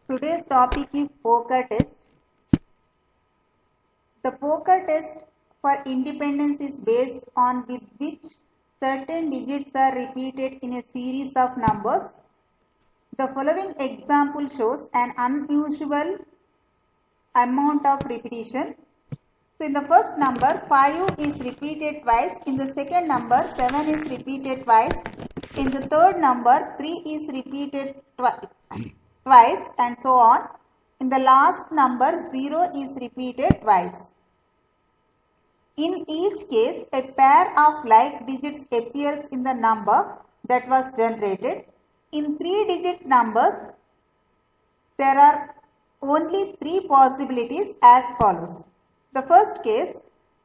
Today's topic is poker test. The poker test for independence is based on with which certain digits are repeated in a series of numbers. The following example shows an unusual amount of repetition. So in the first number 5 is repeated twice, in the second number 7 is repeated twice, in the third number 3 is repeated twice and so on. In the last number 0 is repeated twice. In each case, a pair of like digits appears in the number that was generated. In 3-digit numbers, there are only 3 possibilities as follows. The first case,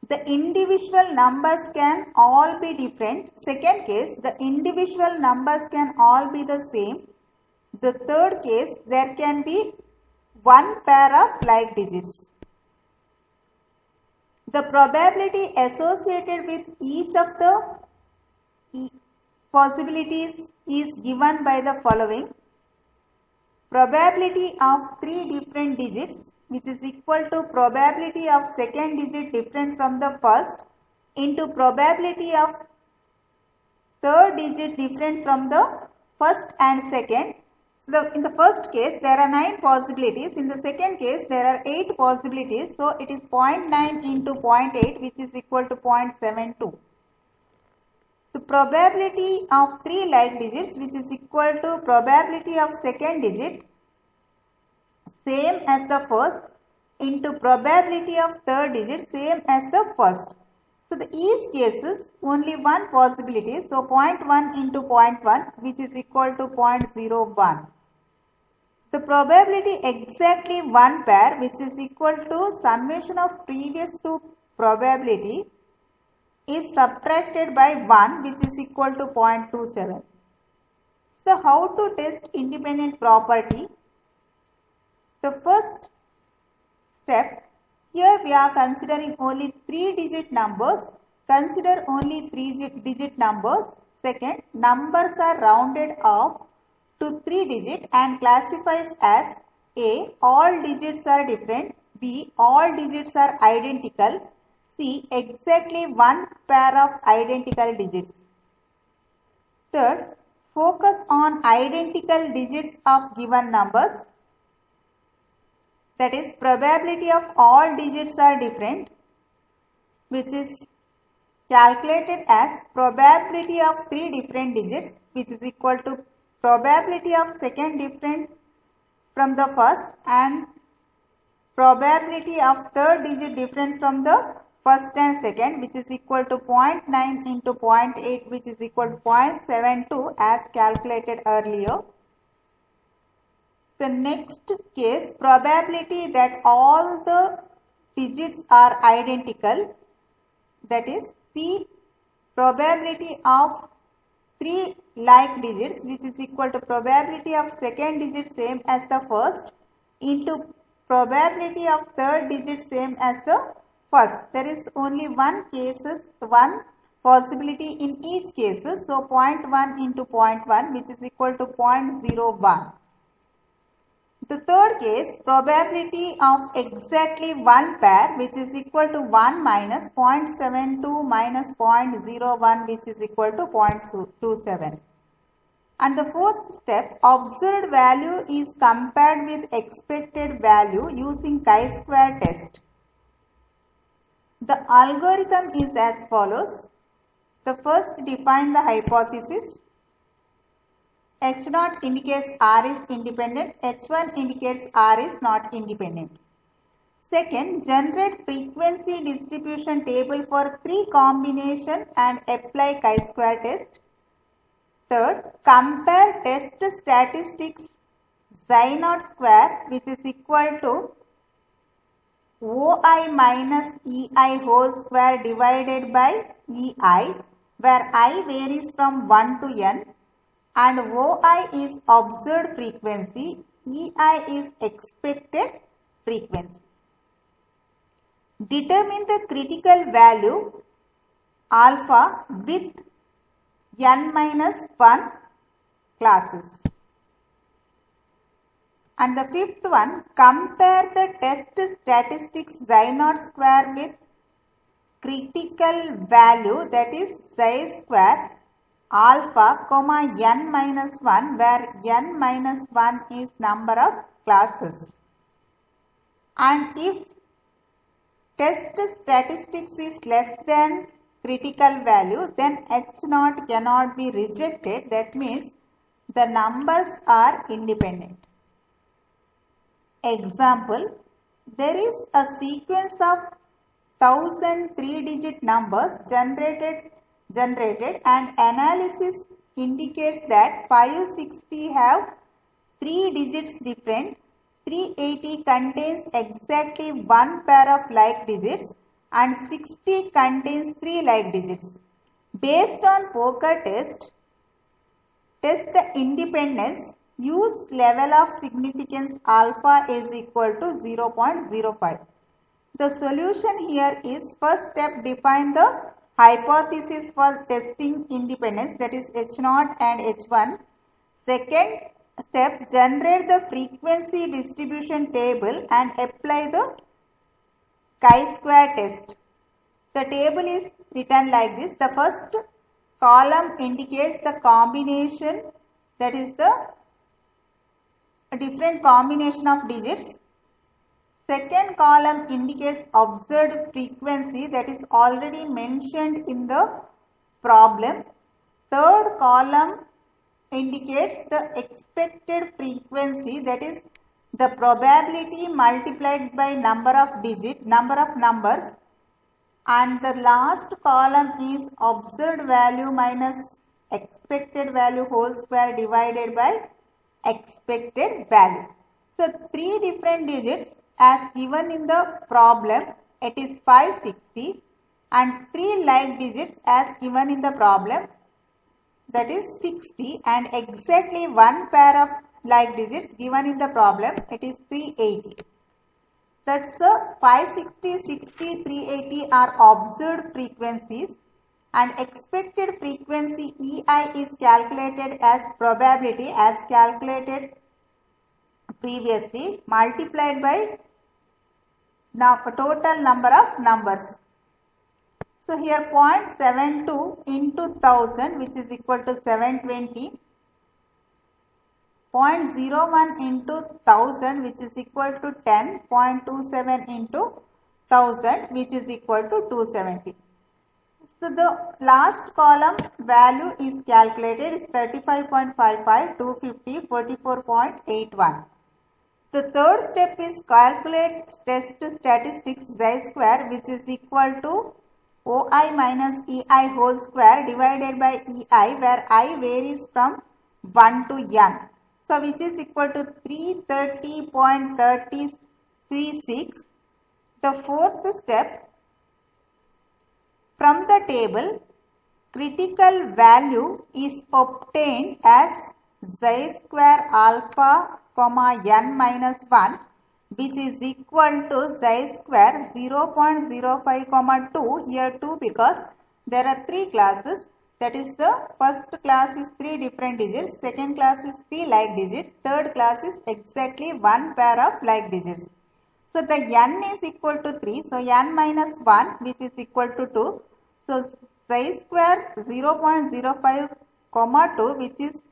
the individual numbers can all be different. Second case, the individual numbers can all be the same. The third case, there can be one pair of like digits. The probability associated with each of the possibilities is given by the following. Probability of 3 different digits, which is equal to probability of second digit different from the first into probability of third digit different from the first and second. So in the first case there are 9 possibilities, in the second case there are 8 possibilities, so it is 0.9 into 0.8 which is equal to 0.72. The probability of 3 like digits, which is equal to probability of second digit same as the first into probability of third digit same as the first. So each case is only one possibility, so 0.1 into 0.1 which is equal to 0.01. The probability exactly one pair, which is equal to summation of previous two probability, is subtracted by 1 which is equal to 0.27. So how to test independent property? The first step, here we are considering only 3-digit numbers. Consider only 3-digit numbers. Second, numbers are rounded off to 3-digit and classifies as A. All digits are different. B. All digits are identical. C. Exactly one pair of identical digits. Third, focus on identical digits of given numbers. That is, probability of all digits are different, which is calculated as probability of 3 different digits, which is equal to probability of second different from the first and probability of third digit different from the first and second, which is equal to 0.9 into 0.8 which is equal to 0.72 as calculated earlier. The next case, probability that all the digits are identical, that is P, probability of 3 like digits which is equal to probability of second digit same as the first into probability of third digit same as the first. There is only one possibility in each cases, so 0.1 into 0.1 which is equal to 0.01. The third case, probability of exactly one pair which is equal to 1 minus 0.72 minus 0.01 which is equal to 0.27. And the fourth step, observed value is compared with expected value using chi-square test. The algorithm is as follows. The first, define the hypothesis. H0 indicates R is independent, H1 indicates R is not independent. Second, generate frequency distribution table for 3 combination and apply chi-square test. Third, compare test statistics Xi0 square which is equal to OI minus EI whole square divided by EI, where I varies from 1 to n and OI is observed frequency, EI is expected frequency. Determine the critical value alpha with n minus 1 classes. And the fifth one, compare the test statistics xi0 square with critical value, that is xi square alpha comma n minus 1, where n minus 1 is number of classes. And if test statistics is less than critical value, then H0 cannot be rejected. That means the numbers are independent. Example, there is a sequence of 1000 3-digit numbers generated and analysis indicates that 560 have 3 digits different, 380 contains exactly one pair of like digits and 60 contains 3 like digits. Based on Poker test the independence. Use level of significance alpha is equal to 0.05. The solution here is, first step, define the hypothesis for testing independence, that is H0 and H1. Second step, generate the frequency distribution table and apply the chi-square test. The table is written like this. The first column indicates the combination, that is the different combination of digits. Second column indicates observed frequency, that is already mentioned in the problem. Third column indicates the expected frequency, that is the probability multiplied by number of numbers. And the last column is observed value minus expected value whole square divided by expected value. So 3 different digits as given in the problem, it is 560, and 3 like digits as given in the problem, that is 60, and exactly one pair of like digits given in the problem, it is 380. That's 560, 60, 380 are observed frequencies, and expected frequency EI is calculated as probability as calculated previously multiplied by total number of numbers. So here 0.72 into 1000, which is equal to 720. 0.01 into 1000, which is equal to 10. 0.27 into 1000, which is equal to 270. So the last column value is calculated is 35.55, 250, 44.81. The third step is calculate test statistics xi square, which is equal to OI minus EI whole square divided by EI, where I varies from 1 to n. So which is equal to 330.36. The fourth step, from the table, critical value is obtained as xi square alpha comma n minus 1, which is equal to xi square 0.05 comma 2, here 2 because there are 3 classes, that is the first class is 3 different digits, second class is 3 like digits, third class is exactly one pair of like digits. So the n is equal to 3, so n minus 1, which is equal to 2. So xi square 0.05 comma 2, which is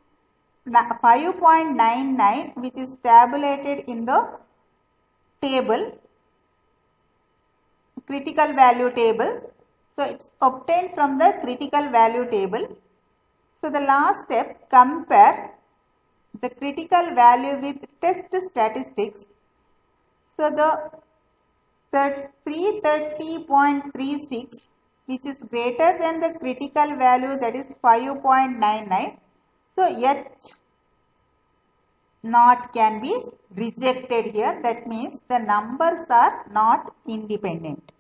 5.99, which is tabulated in the table, critical value table. So it's obtained from the critical value table. So the last step, compare the critical value with test statistics. So the 330.36, which is greater than the critical value, that is 5.99. So H0 can be rejected here. That means the numbers are not independent.